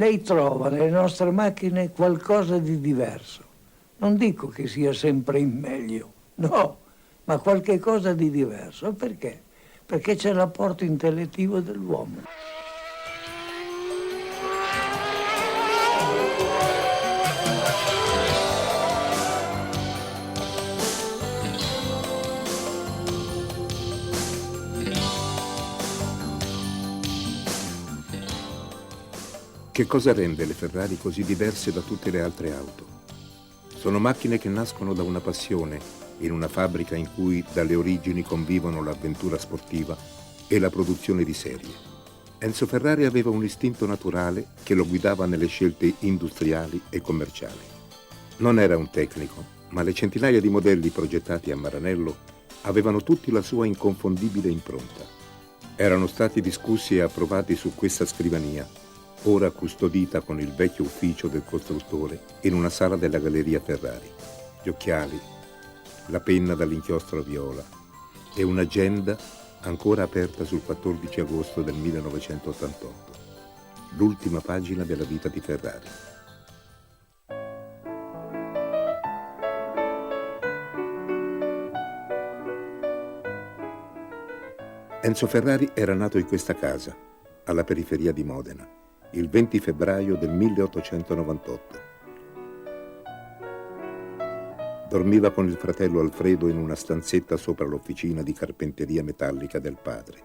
lei trova nelle nostre macchine qualcosa di diverso. Non dico che sia sempre in meglio, no, ma qualche cosa di diverso. Perché? Perché c'è l'apporto intellettivo dell'uomo. Che cosa rende le Ferrari così diverse da tutte le altre auto? Sono macchine che nascono da una passione, in una fabbrica in cui dalle origini convivono l'avventura sportiva e la produzione di serie. Enzo Ferrari aveva un istinto naturale che lo guidava nelle scelte industriali e commerciali. Non era un tecnico, ma le centinaia di modelli progettati a Maranello avevano tutti la sua inconfondibile impronta. Erano stati discussi e approvati su questa scrivania, ora custodita con il vecchio ufficio del costruttore in una sala della Galleria Ferrari. Gli occhiali, la penna dall'inchiostro a viola e un'agenda ancora aperta sul 14 agosto del 1988. L'ultima pagina della vita di Ferrari. Enzo Ferrari era nato in questa casa, alla periferia di Modena, il 20 febbraio del 1898. Dormiva con il fratello Alfredo in una stanzetta sopra l'officina di carpenteria metallica del padre.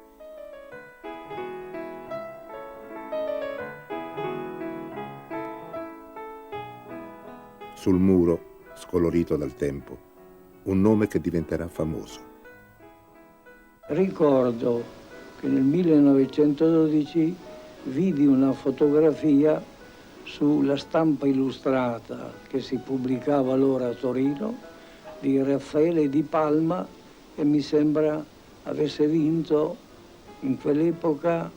Sul muro, scolorito dal tempo, un nome che diventerà famoso. Ricordo che nel 1912 vidi una fotografia sulla stampa illustrata che si pubblicava allora a Torino di Raffaele Di Palma, che mi sembra avesse vinto in quell'epoca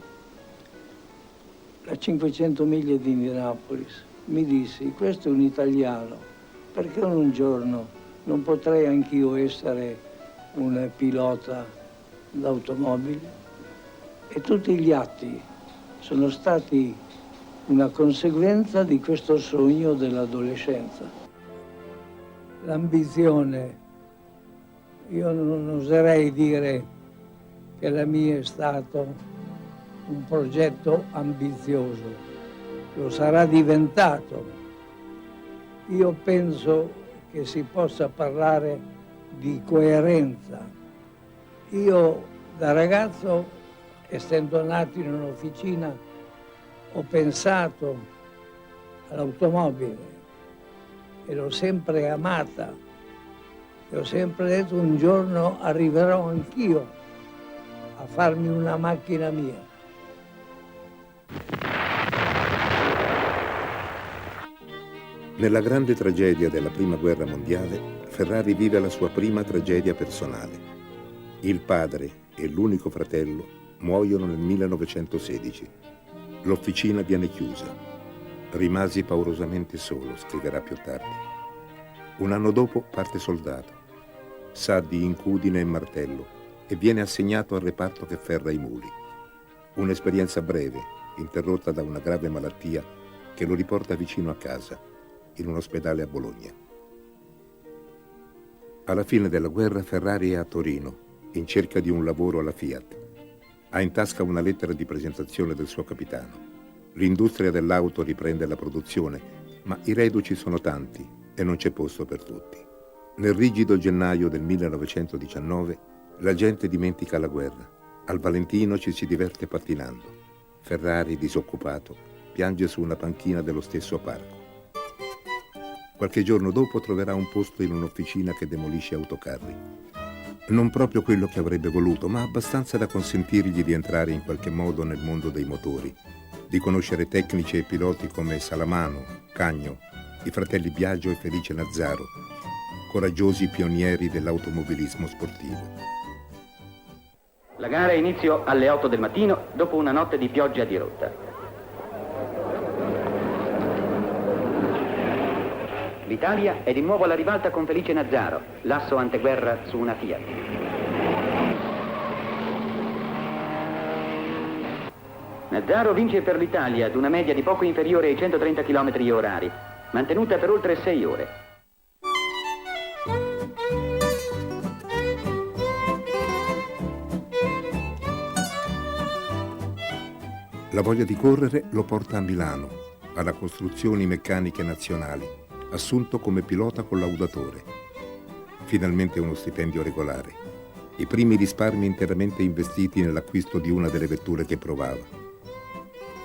la 500 miglia di Indianapolis. Mi dissi: questo è un italiano, perché un giorno non potrei anch'io essere un pilota d'automobile? E tutti gli atti sono stati una conseguenza di questo sogno dell'adolescenza. L'ambizione, io non oserei dire che la mia è stato un progetto ambizioso, lo sarà diventato. Io penso che si possa parlare di coerenza. Io da ragazzo, essendo nato in un'officina, ho pensato all'automobile e l'ho sempre amata e ho sempre detto: un giorno arriverò anch'io a farmi una macchina mia. Nella grande tragedia della Prima Guerra Mondiale, Ferrari vive la sua prima tragedia personale. Il padre e l'unico fratello muoiono nel 1916. L'officina viene chiusa. Rimasi paurosamente solo, scriverà più tardi. Un anno dopo parte soldato. Sa di incudine e martello e viene assegnato al reparto che ferra i muli. Un'esperienza breve, interrotta da una grave malattia che lo riporta vicino a casa, in un ospedale a Bologna. Alla fine della guerra Ferrari è a Torino, in cerca di un lavoro alla Fiat. Ha in tasca una lettera di presentazione del suo capitano. L'industria dell'auto riprende la produzione, ma i reduci sono tanti e non c'è posto per tutti. Nel rigido gennaio del 1919 la gente dimentica la guerra. Al Valentino ci si diverte pattinando. Ferrari, disoccupato, piange su una panchina dello stesso parco. Qualche giorno dopo troverà un posto in un'officina che demolisce autocarri. Non proprio quello che avrebbe voluto, ma abbastanza da consentirgli di entrare in qualche modo nel mondo dei motori, di conoscere tecnici e piloti come Salamano, Cagno, i fratelli Biagio e Felice Nazzaro, coraggiosi pionieri dell'automobilismo sportivo. La gara inizia alle 8 del mattino dopo una notte di pioggia dirotta. L'Italia è di nuovo alla ribalta con Felice Nazzaro, l'asso anteguerra su una Fiat. Nazzaro vince per l'Italia ad una media di poco inferiore ai 130 km orari, mantenuta per oltre 6 ore. La voglia di correre lo porta a Milano, alla Costruzioni Meccaniche Nazionali, assunto come pilota collaudatore. Finalmente uno stipendio regolare. I primi risparmi interamente investiti nell'acquisto di una delle vetture che provava.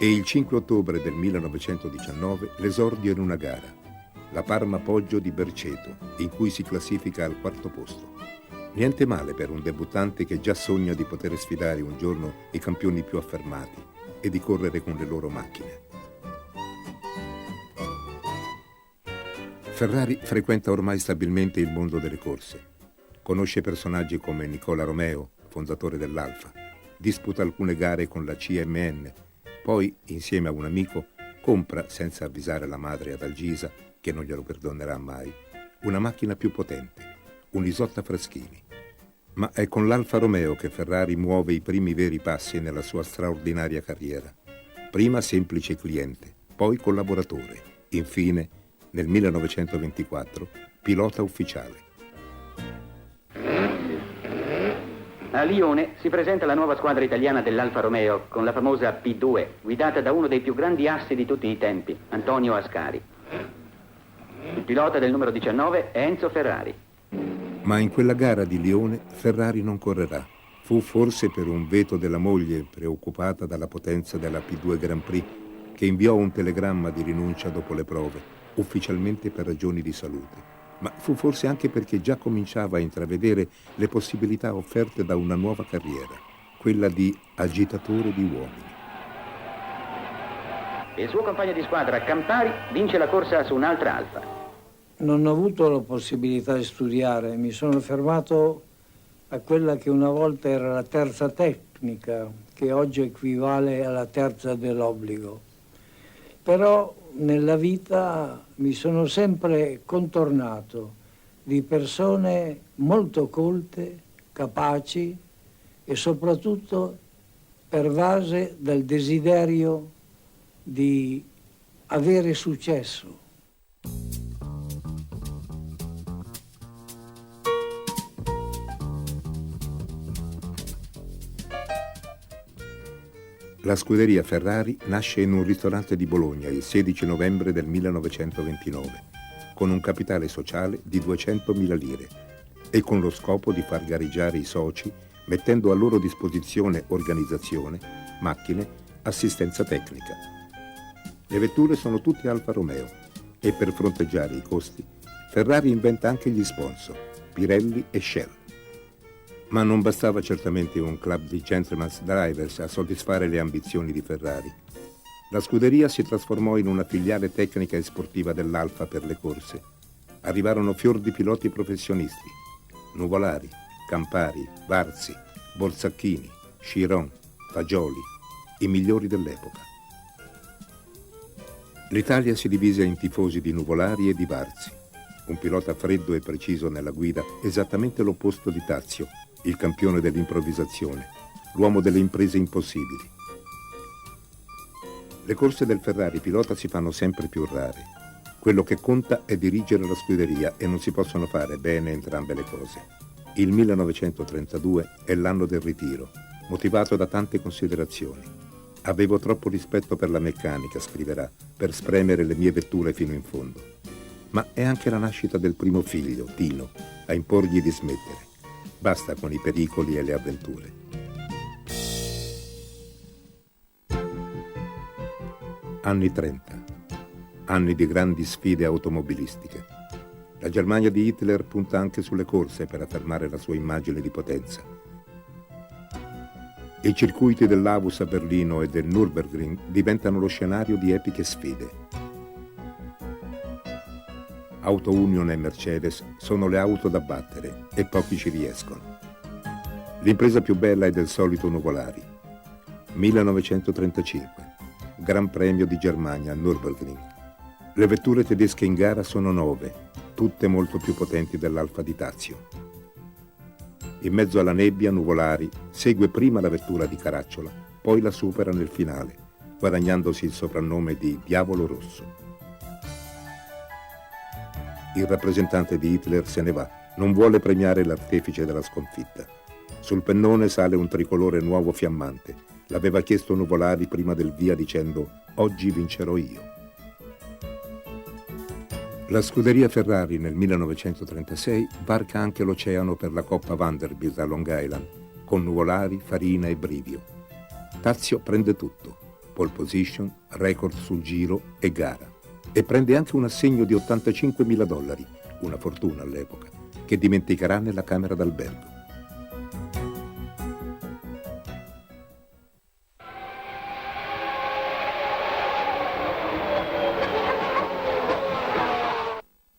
E il 5 ottobre del 1919 l'esordio in una gara, la Parma Poggio di Berceto, in cui si classifica al 4° posto. Niente male per un debuttante che già sogna di poter sfidare un giorno i campioni più affermati e di correre con le loro macchine. Ferrari frequenta ormai stabilmente il mondo delle corse. Conosce personaggi come Nicola Romeo, fondatore dell'Alfa, disputa alcune gare con la CMN, poi, insieme a un amico, compra, senza avvisare la madre ad Algisa, che non glielo perdonerà mai, una macchina più potente, un Isotta Fraschini. Ma è con l'Alfa Romeo che Ferrari muove i primi veri passi nella sua straordinaria carriera. Prima semplice cliente, poi collaboratore, infine, nel 1924, pilota ufficiale. A Lione si presenta la nuova squadra italiana dell'Alfa Romeo con la famosa P2, guidata da uno dei più grandi assi di tutti i tempi, Antonio Ascari. Il pilota del numero 19 è Enzo Ferrari. Ma in quella gara di Lione Ferrari non correrà. Fu forse per un veto della moglie, preoccupata dalla potenza della P2 Grand Prix, che inviò un telegramma di rinuncia dopo le prove, ufficialmente per ragioni di salute. Ma fu forse anche perché già cominciava a intravedere le possibilità offerte da una nuova carriera, quella di agitatore di uomini. Il suo compagno di squadra, Campari, vince la corsa su un'altra Alfa. Non ho avuto la possibilità di studiare, mi sono fermato a quella che una volta era la terza tecnica, che oggi equivale alla terza dell'obbligo. Però nella vita mi sono sempre contornato di persone molto colte, capaci e soprattutto pervase dal desiderio di avere successo. La scuderia Ferrari nasce in un ristorante di Bologna il 16 novembre del 1929, con un capitale sociale di 200.000 lire e con lo scopo di far gareggiare i soci mettendo a loro disposizione organizzazione, macchine, assistenza tecnica. Le vetture sono tutte Alfa Romeo e per fronteggiare i costi Ferrari inventa anche gli sponsor, Pirelli e Shell. Ma non bastava certamente un club di gentleman's drivers a soddisfare le ambizioni di Ferrari. La scuderia si trasformò in una filiale tecnica e sportiva dell'Alfa per le corse. Arrivarono fior di piloti professionisti: Nuvolari, Campari, Varzi, Borsacchini, Chiron, Fagioli, i migliori dell'epoca. L'Italia si divise in tifosi di Nuvolari e di Varzi, un pilota freddo e preciso nella guida, esattamente l'opposto di Tazio, il campione dell'improvvisazione, l'uomo delle imprese impossibili. Le corse del Ferrari pilota si fanno sempre più rare. Quello che conta è dirigere la scuderia e non si possono fare bene entrambe le cose. Il 1932 è l'anno del ritiro, motivato da tante considerazioni. Avevo troppo rispetto per la meccanica, scriverà, per spremere le mie vetture fino in fondo. Ma è anche la nascita del primo figlio, Tino, a imporgli di smettere. Basta con i pericoli e le avventure. Anni 30. Anni di grandi sfide automobilistiche. La Germania di Hitler punta anche sulle corse per affermare la sua immagine di potenza. I circuiti dell'Avus a Berlino e del Nürburgring diventano lo scenario di epiche sfide. Auto Union e Mercedes sono le auto da battere e pochi ci riescono. L'impresa più bella è del solito Nuvolari. 1935, Gran Premio di Germania a Nürburgring. Le vetture tedesche in gara sono 9, tutte molto più potenti dell'Alfa di Tazio. In mezzo alla nebbia Nuvolari segue prima la vettura di Caracciola, poi la supera nel finale, guadagnandosi il soprannome di Diavolo Rosso. Il rappresentante di Hitler se ne va, non vuole premiare l'artefice della sconfitta. Sul pennone sale un tricolore nuovo fiammante. L'aveva chiesto Nuvolari prima del via dicendo «Oggi vincerò io». La scuderia Ferrari nel 1936 varca anche l'oceano per la Coppa Vanderbilt a Long Island, con Nuvolari, Farina e Brivio. Tazio prende tutto, pole position, record sul giro e gara, e prende anche un assegno di $85.000, una fortuna all'epoca, che dimenticherà nella camera d'albergo.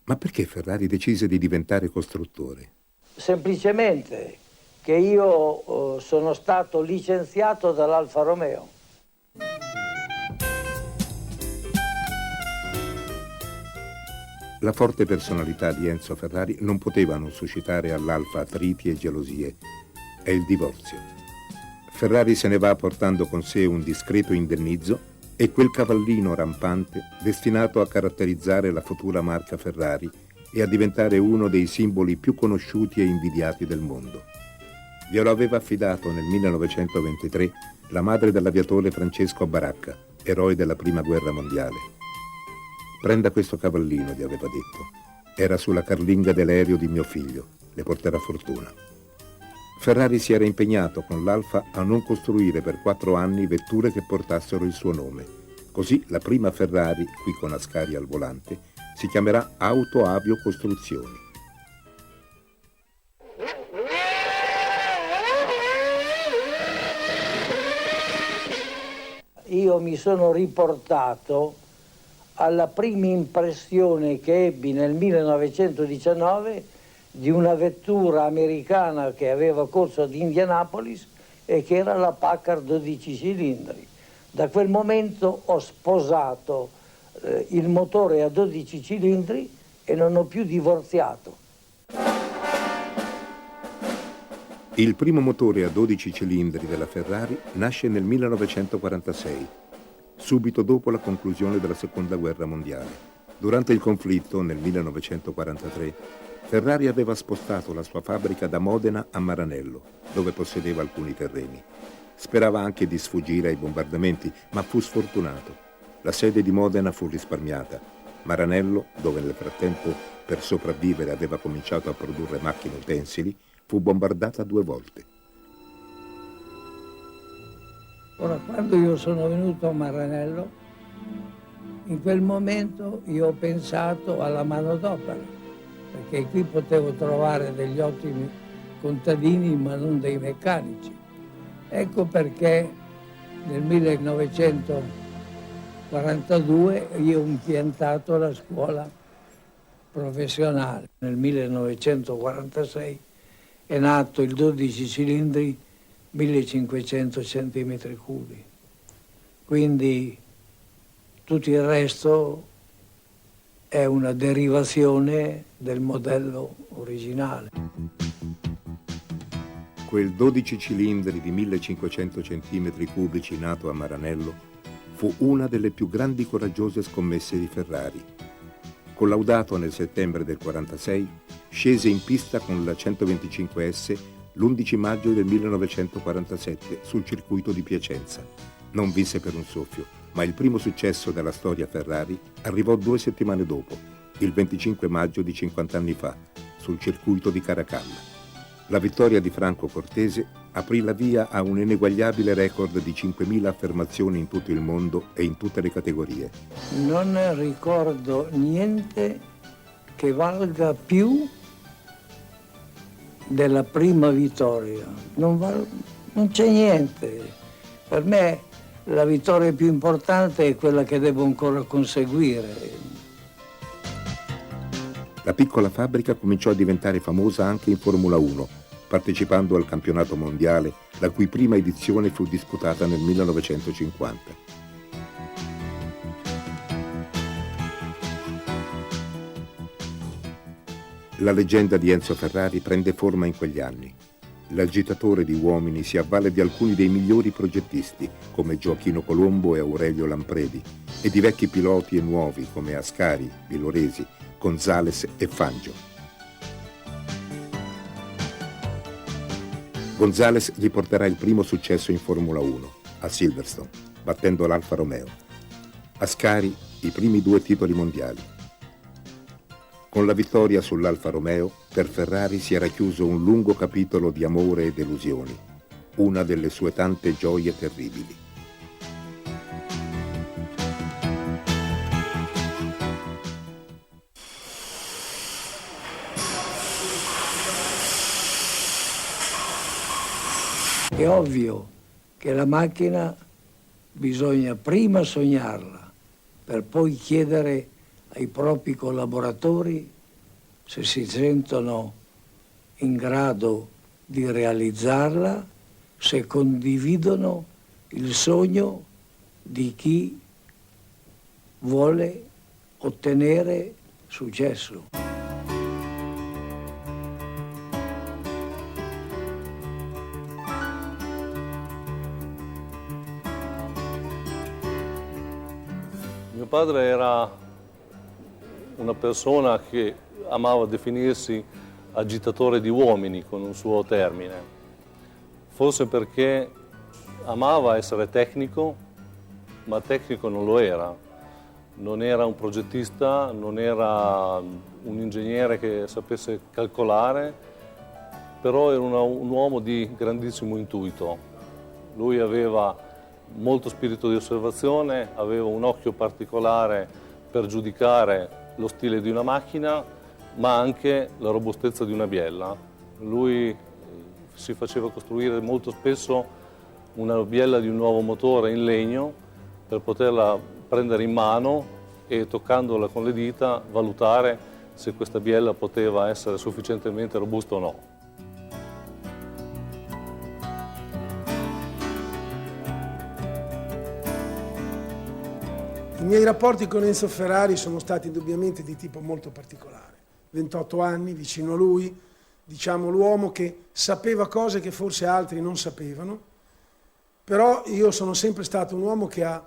Ma perché Ferrari decise di diventare costruttore? Semplicemente che io sono stato licenziato dall'Alfa Romeo. La forte personalità di Enzo Ferrari non poteva non suscitare all'Alfa attriti e gelosie. È il divorzio. Ferrari se ne va portando con sé un discreto indennizzo e quel cavallino rampante destinato a caratterizzare la futura marca Ferrari e a diventare uno dei simboli più conosciuti e invidiati del mondo. Glielo aveva affidato nel 1923 la madre dell'aviatore Francesco Baracca, eroe della Prima Guerra Mondiale. «Prenda questo cavallino», gli aveva detto. «Era sulla carlinga dell'aereo di mio figlio, le porterà fortuna». Ferrari si era impegnato con l'Alfa a non costruire per 4 anni vetture che portassero il suo nome. Così la prima Ferrari, qui con Ascari al volante, si chiamerà Auto Avio Costruzioni. Io mi sono riportato alla prima impressione che ebbi nel 1919 di una vettura americana che aveva corso ad Indianapolis e che era la Packard 12 cilindri. Da quel momento ho sposato il motore a 12 cilindri e non ho più divorziato. Il primo motore a 12 cilindri della Ferrari nasce nel 1946, subito dopo la conclusione della Seconda Guerra Mondiale. Durante il conflitto, nel 1943, Ferrari aveva spostato la sua fabbrica da Modena a Maranello, dove possedeva alcuni terreni. Sperava anche di sfuggire ai bombardamenti, ma fu sfortunato. La sede di Modena fu risparmiata. Maranello, dove nel frattempo per sopravvivere aveva cominciato a produrre macchine utensili, fu bombardata 2 volte. Ora, quando io sono venuto a Maranello, in quel momento io ho pensato alla manodopera, perché qui potevo trovare degli ottimi contadini ma non dei meccanici. Ecco perché nel 1942 io ho impiantato la scuola professionale. Nel 1946 è nato il 12 cilindri 1500 centimetri cubi. Quindi tutto il resto è una derivazione del modello originale. Quel 12 cilindri di 1500 centimetri cubici nato a Maranello fu una delle più grandi coraggiose scommesse di Ferrari. Collaudato nel settembre del 46, scese in pista con la 125S l'11 maggio del 1947 sul circuito di Piacenza. Non vinse per un soffio, ma il primo successo della storia Ferrari arrivò 2 settimane dopo, il 25 maggio di 50 anni fa, sul circuito di Caracalla. La vittoria di Franco Cortese aprì la via a un ineguagliabile record di 5.000 affermazioni in tutto il mondo e in tutte le categorie. Non ricordo niente che valga più della prima vittoria. Non c'è niente. Per me la vittoria più importante è quella che devo ancora conseguire. La piccola fabbrica cominciò a diventare famosa anche in Formula 1, partecipando al campionato mondiale, la cui prima edizione fu disputata nel 1950. La leggenda di Enzo Ferrari prende forma in quegli anni. l'agitatore di uomini si avvale di alcuni dei migliori progettisti, come Gioachino Colombo e Aurelio Lampredi, e di vecchi piloti e nuovi, come Ascari, Villoresi, Gonzales e Fangio. Gonzales gli porterà il primo successo in Formula 1, a Silverstone, battendo l'Alfa Romeo. Ascari, i primi 2 titoli mondiali. Con la vittoria sull'Alfa Romeo, per Ferrari si era chiuso un lungo capitolo di amore e delusioni, una delle sue tante gioie terribili. È ovvio che la macchina bisogna prima sognarla, per poi chiedere ai propri collaboratori se si sentono in grado di realizzarla, se condividono il sogno di chi vuole ottenere successo. Mio padre era una persona che amava definirsi agitatore di uomini con un suo termine, forse perché amava essere tecnico, ma tecnico non lo era. Non era un progettista, non era un ingegnere che sapesse calcolare, però era un uomo di grandissimo intuito. Lui aveva molto spirito di osservazione, aveva un occhio particolare per giudicare lo stile di una macchina, ma anche la robustezza di una biella. Lui si faceva costruire molto spesso una biella di un nuovo motore in legno per poterla prendere in mano e, toccandola con le dita, valutare se questa biella poteva essere sufficientemente robusta o no. I miei rapporti con Enzo Ferrari sono stati indubbiamente di tipo molto particolare. 28 anni vicino a lui, diciamo l'uomo che sapeva cose che forse altri non sapevano, però io sono sempre stato un uomo che ha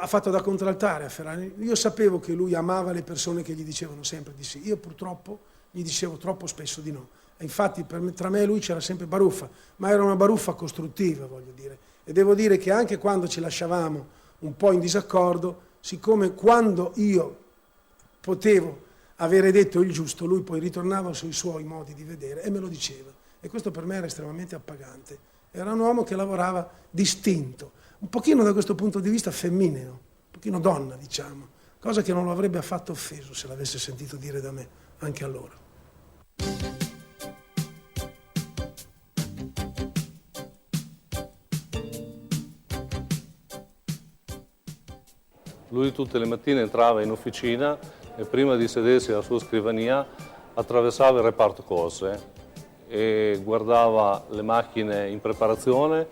fatto da contraltare a Ferrari. Io sapevo che lui amava le persone che gli dicevano sempre di sì. Io purtroppo gli dicevo troppo spesso di no. E infatti tra me e lui c'era sempre baruffa, ma era una baruffa costruttiva, voglio dire. E devo dire che anche quando ci lasciavamo un po' in disaccordo, siccome quando io potevo avere detto il giusto, lui poi ritornava sui suoi modi di vedere e me lo diceva. E questo per me era estremamente appagante. Era un uomo che lavorava distinto, un pochino da questo punto di vista femmineo, un pochino donna, diciamo, cosa che non lo avrebbe affatto offeso se l'avesse sentito dire da me, anche allora. Lui tutte le mattine entrava in officina e prima di sedersi alla sua scrivania attraversava il reparto corse e guardava le macchine in preparazione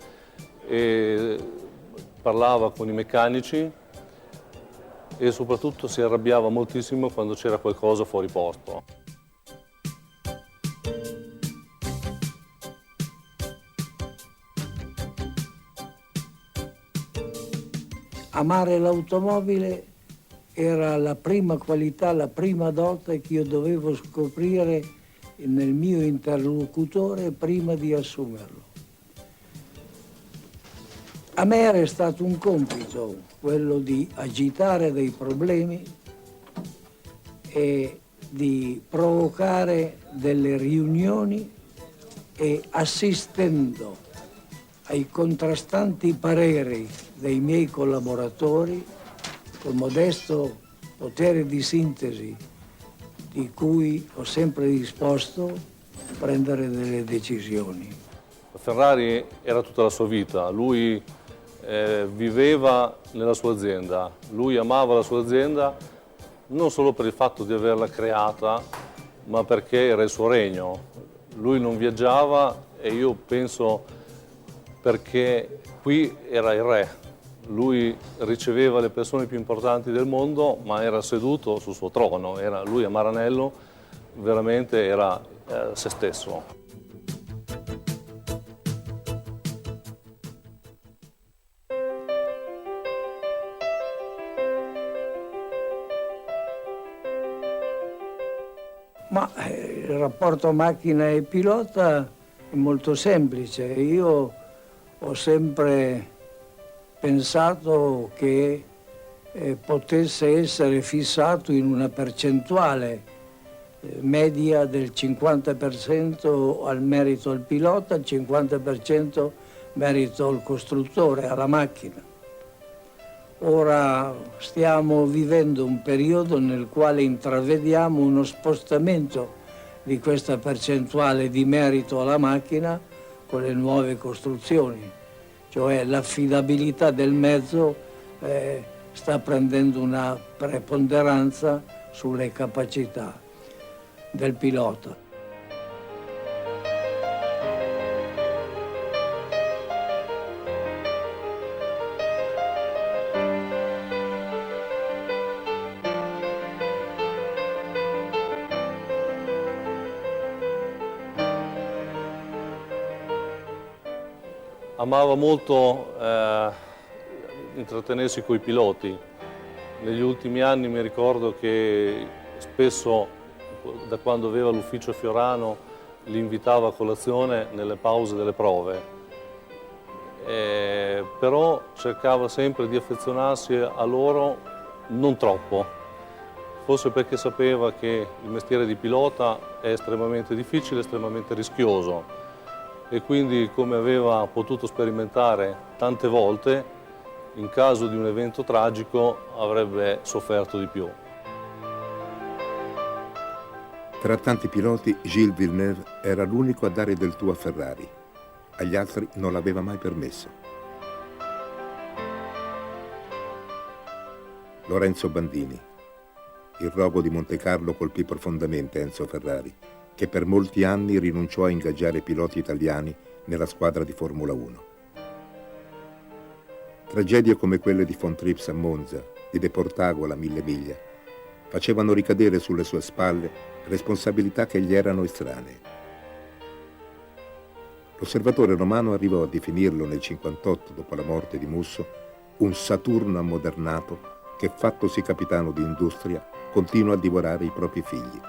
e parlava con i meccanici e soprattutto si arrabbiava moltissimo quando c'era qualcosa fuori posto. Amare l'automobile era la prima qualità, la prima dote che io dovevo scoprire nel mio interlocutore prima di assumerlo. A me era stato un compito quello di agitare dei problemi e di provocare delle riunioni e assistendo ai contrastanti pareri dei miei collaboratori, col modesto potere di sintesi di cui ho sempre disposto a prendere delle decisioni. Ferrari era tutta la sua vita, lui viveva nella sua azienda, lui amava la sua azienda non solo per il fatto di averla creata, ma perché era il suo regno. Lui non viaggiava e io penso perché qui era il re. Lui riceveva le persone più importanti del mondo, ma era seduto sul suo trono. Lui a Maranello veramente era se stesso. Il rapporto macchina e pilota è molto semplice. Io ho sempre pensato che potesse essere fissato in una percentuale media del 50% al merito al pilota, il 50% merito al costruttore, alla macchina. Ora stiamo vivendo un periodo nel quale intravediamo uno spostamento di questa percentuale di merito alla macchina con le nuove costruzioni, cioè l'affidabilità del mezzo sta prendendo una preponderanza sulle capacità del pilota. Amava molto intrattenersi coi piloti. Negli ultimi anni mi ricordo che spesso, da quando aveva l'ufficio a Fiorano, li invitava a colazione nelle pause delle prove, però cercava sempre di affezionarsi a loro non troppo, forse perché sapeva che il mestiere di pilota è estremamente difficile, estremamente rischioso, e quindi, come aveva potuto sperimentare tante volte, in caso di un evento tragico avrebbe sofferto di più. Tra tanti piloti, Gilles Villeneuve era l'unico a dare del tuo a Ferrari. Agli altri non l'aveva mai permesso. Lorenzo Bandini. Il rogo di Montecarlo colpì profondamente Enzo Ferrari, che per molti anni rinunciò a ingaggiare piloti italiani nella squadra di Formula 1. Tragedie come quelle di von Trips a Monza, di De Portago alla Mille Miglia, facevano ricadere sulle sue spalle responsabilità che gli erano estranee. L'osservatore romano arrivò a definirlo nel 1958, dopo la morte di Musso, un Saturno ammodernato che, fattosi capitano di industria, continua a divorare i propri figli.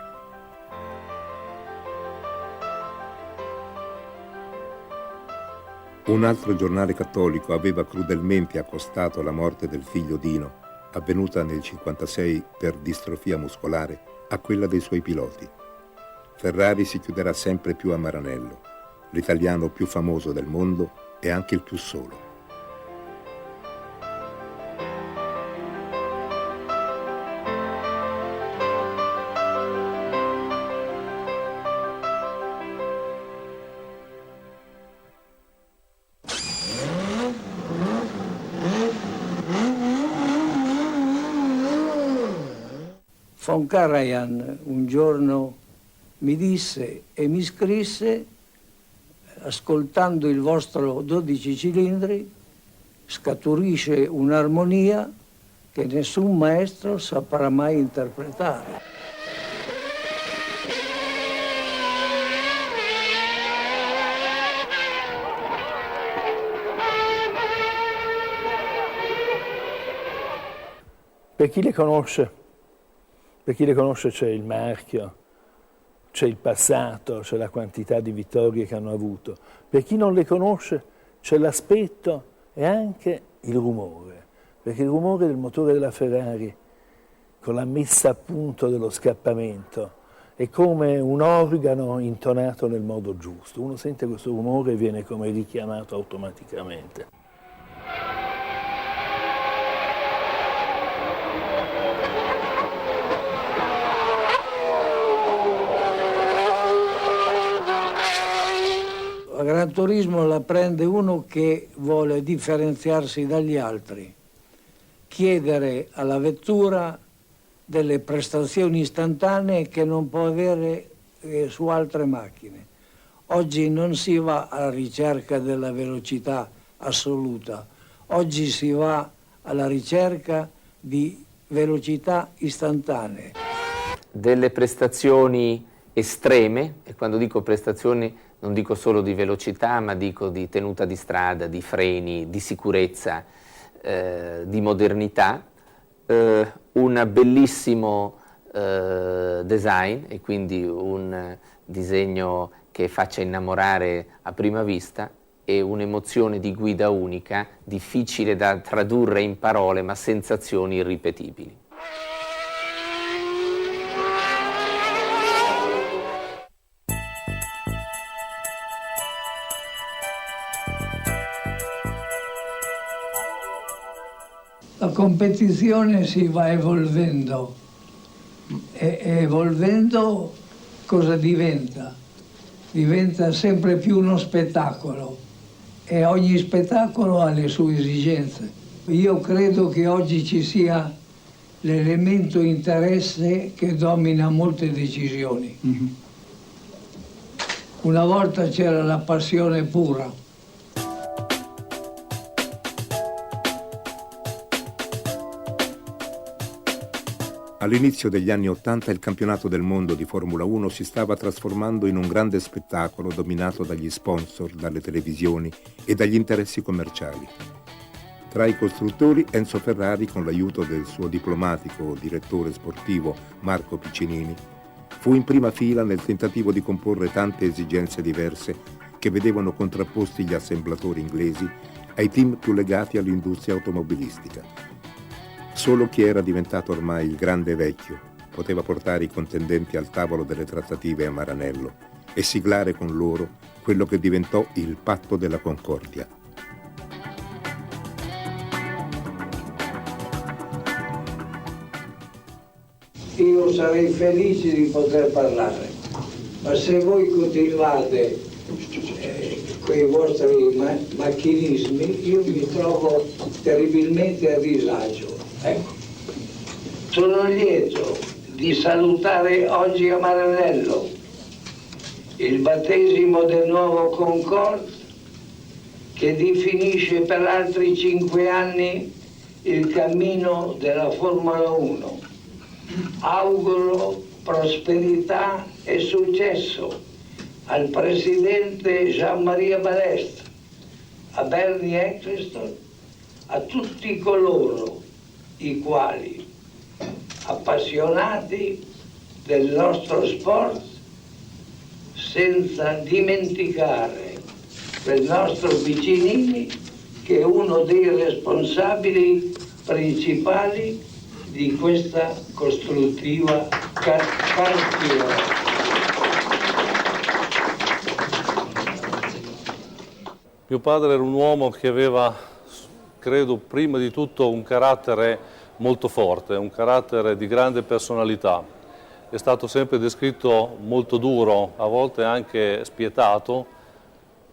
Un altro giornale cattolico aveva crudelmente accostato la morte del figlio Dino, avvenuta nel 1956 per distrofia muscolare, a quella dei suoi piloti. Ferrari si chiuderà sempre più a Maranello, l'italiano più famoso del mondo e anche il più solo. Von Karajan un giorno mi disse e mi scrisse: ascoltando il vostro 12 cilindri scaturisce un'armonia che nessun maestro saprà mai interpretare. Per chi le conosce c'è il marchio, c'è il passato, c'è la quantità di vittorie che hanno avuto. Per chi non le conosce c'è l'aspetto e anche il rumore, perché il rumore del motore della Ferrari, con la messa a punto dello scappamento, è come un organo intonato nel modo giusto. Uno sente questo rumore e viene come richiamato automaticamente. La Gran Turismo la prende uno che vuole differenziarsi dagli altri, chiedere alla vettura delle prestazioni istantanee che non può avere su altre macchine. Oggi non si va alla ricerca della velocità assoluta, oggi si va alla ricerca di velocità istantanee. Delle prestazioni estreme, e quando dico prestazioni non dico solo di velocità, ma dico di tenuta di strada, di freni, di sicurezza, di modernità, un bellissimo design, e quindi un disegno che faccia innamorare a prima vista, e un'emozione di guida unica, difficile da tradurre in parole, ma sensazioni irripetibili. La competizione si va evolvendo e evolvendo cosa diventa? Diventa sempre più uno spettacolo e ogni spettacolo ha le sue esigenze. Io credo che oggi ci sia l'elemento interesse che domina molte decisioni. Una volta c'era la passione pura. All'inizio degli anni '80 il campionato del mondo di Formula 1 si stava trasformando in un grande spettacolo dominato dagli sponsor, dalle televisioni e dagli interessi commerciali. Tra i costruttori Enzo Ferrari, con l'aiuto del suo diplomatico direttore sportivo Marco Piccinini, fu in prima fila nel tentativo di comporre tante esigenze diverse che vedevano contrapposti gli assemblatori inglesi ai team più legati all'industria automobilistica. Solo chi era diventato ormai il grande vecchio poteva portare i contendenti al tavolo delle trattative a Maranello e siglare con loro quello che diventò il patto della concordia. Io sarei felice di poter parlare, ma se voi continuate con i vostri macchinismi, io mi trovo terribilmente a disagio. Ecco. Sono lieto di salutare oggi a Maranello il battesimo del nuovo Concorde che definisce per altri 5 anni il cammino della Formula 1. Auguro prosperità e successo al presidente Jean-Marie Balestre, a Bernie Ecclestone, a tutti coloro i quali, appassionati del nostro sport, senza dimenticare del nostro Piccinini, che è uno dei responsabili principali di questa costruttiva cartiera. Mio padre era un uomo che aveva, credo, prima di tutto un carattere molto forte, un carattere di grande personalità. È stato sempre descritto molto duro, a volte anche spietato,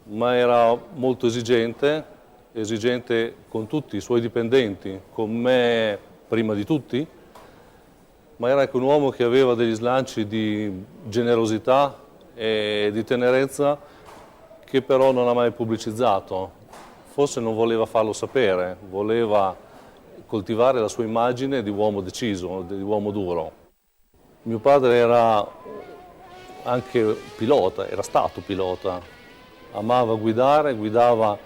ma era molto esigente con tutti i suoi dipendenti, con me prima di tutti, ma era anche un uomo che aveva degli slanci di generosità e di tenerezza che però non ha mai pubblicizzato. Forse non voleva farlo sapere, voleva coltivare la sua immagine di uomo deciso, di uomo duro. Mio padre era anche pilota, era stato pilota, amava guidare, guidava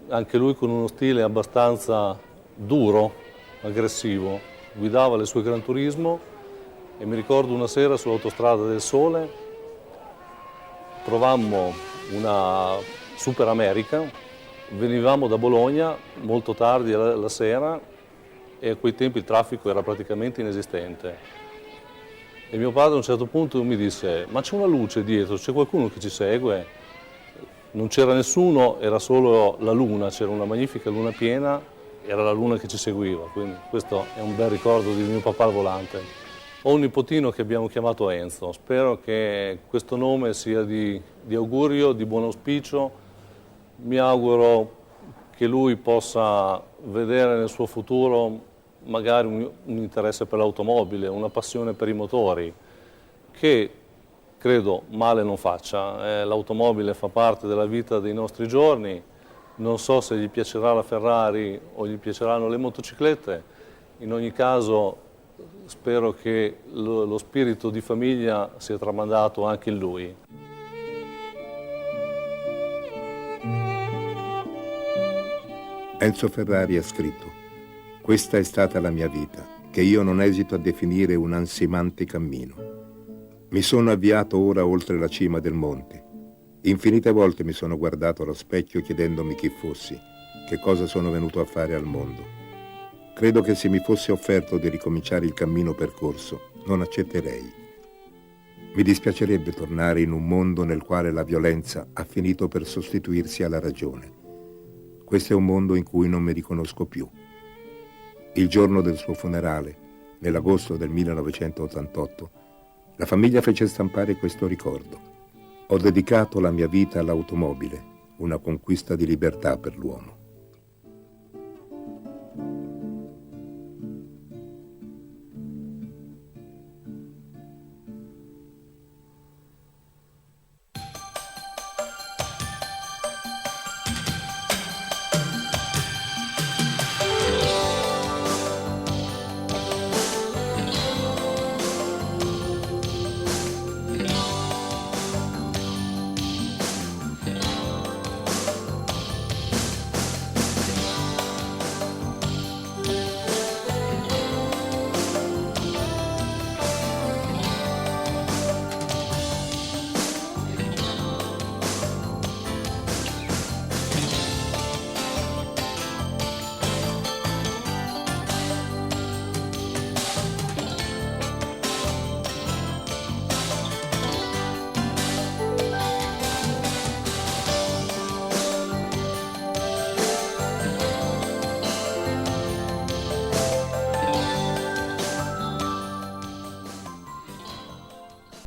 anche lui con uno stile abbastanza duro, aggressivo, guidava le sue Gran Turismo e mi ricordo una sera sull'Autostrada del Sole provammo una Super America, venivamo da Bologna molto tardi la sera e a quei tempi il traffico era praticamente inesistente. E mio padre a un certo punto mi disse: ma c'è una luce dietro, c'è qualcuno che ci segue? Non c'era nessuno, era solo la luna, c'era una magnifica luna piena, era la luna che ci seguiva, quindi questo è un bel ricordo di mio papà al volante. Ho un nipotino che abbiamo chiamato Enzo, spero che questo nome sia di augurio, di buon auspicio. Mi auguro che lui possa vedere nel suo futuro magari un interesse per l'automobile, una passione per i motori, che credo male non faccia. L'automobile fa parte della vita dei nostri giorni, non so se gli piacerà la Ferrari o gli piaceranno le motociclette, in ogni caso spero che lo spirito di famiglia sia tramandato anche in lui. Enzo Ferrari ha scritto: questa è stata la mia vita, che io non esito a definire un ansimante cammino. Mi sono avviato ora oltre la cima del monte. Infinite volte mi sono guardato allo specchio chiedendomi chi fossi, che cosa sono venuto a fare al mondo. Credo che se mi fosse offerto di ricominciare il cammino percorso, non accetterei. Mi dispiacerebbe tornare in un mondo nel quale la violenza ha finito per sostituirsi alla ragione. Questo è un mondo in cui non mi riconosco più. Il giorno del suo funerale, nell'agosto del 1988, la famiglia fece stampare questo ricordo. Ho dedicato la mia vita all'automobile, una conquista di libertà per l'uomo.